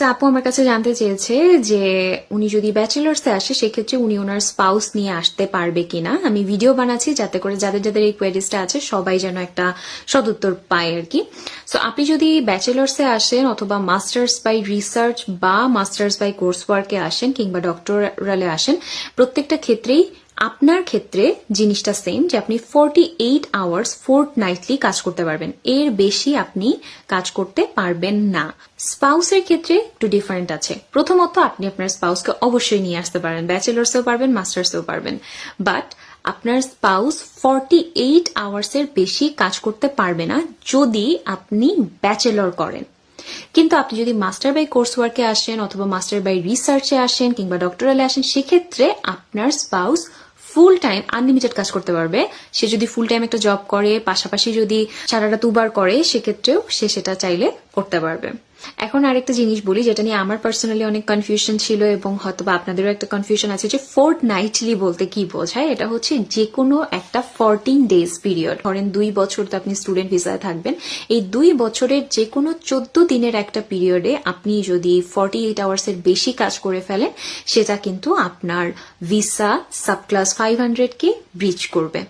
একটা আপু আমার কাছে জানতে চেয়েছে যে উনি যদি ব্যাচেলার্সে আসে সেক্ষেত্রে উনি ওনার স্পাউস নিয়ে আসতে পারবে কিনা। আমি ভিডিও বানাচ্ছি যাতে করে যাদের যাদের এই কোয়েরিজটা আছে সবাই যেন একটা সদুত্তর পায় আর কি। সো আপনি যদি ব্যাচেলার্সে আসেন অথবা মাস্টার্স বাই রিসার্চ বা মাস্টার্স বাই কোর্স ওয়ার্কে আসেন কিংবা ডক্টরালে আসেন, প্রত্যেকটা ক্ষেত্রেই আপনার ক্ষেত্রে জিনিসটা সেম যে আপনি 48 আওয়ার্স ফোর্টনাইটলি কাজ করতে পারবেন, এর বেশি আপনি কাজ করতে পারবেন না। স্পাউসের ক্ষেত্রে একটু ডিফারেন্ট আছে। প্রথমত আপনি আপনার স্পাউসকে অবশ্যই নিয়ে আসতে পারেন, ব্যাচেলার্সেও পারবেন মাস্টার্সেও পারবেন, বাট আপনার স্পাউস 48 আওয়ার্সের বেশি কাজ করতে পারবে না যদি আপনি ব্যাচেলর করেন। কিন্তু আপনি যদি মাস্টার বাই কোর্স ওয়ার্কে আসেন অথবা মাস্টার বাই রিসার্চে আসেন কিংবা ডক্টরালে আসেন, সেক্ষেত্রে আপনার স্পাউস ফুল টাইম আনলিমিটেড কাজ করতে পারবে। সে যদি ফুল টাইম একটা জব করে, পাশাপাশি যদি সারাটা দুবার করে, সেক্ষেত্রেও সে সেটা চাইলে করতে পারবে। এখন আরেকটা জিনিস বলি যেটা নিয়ে আমার পার্সোনালি অনেক কনফিউশন ছিল এবং হয়তো বা আপনাদেরও একটা কনফিউশন আছে যে ফোর্টনাইটলি বলতে কি বোঝায়। এটা হচ্ছে যে কোনো একটা 14 ডেজ পিরিয়ড। ধরেন 2 বছর তো আপনি স্টুডেন্ট ভিসায় থাকবেন, এই 2 বছরের যে কোনো 14 দিনের একটা পিরিয়ডে আপনি যদি 48 আওয়ার্সের বেশি কাজ করে ফেলেন, সেটা কিন্তু আপনার ভিসা সাবক্লাস 500 কে ব্রিচ করবে।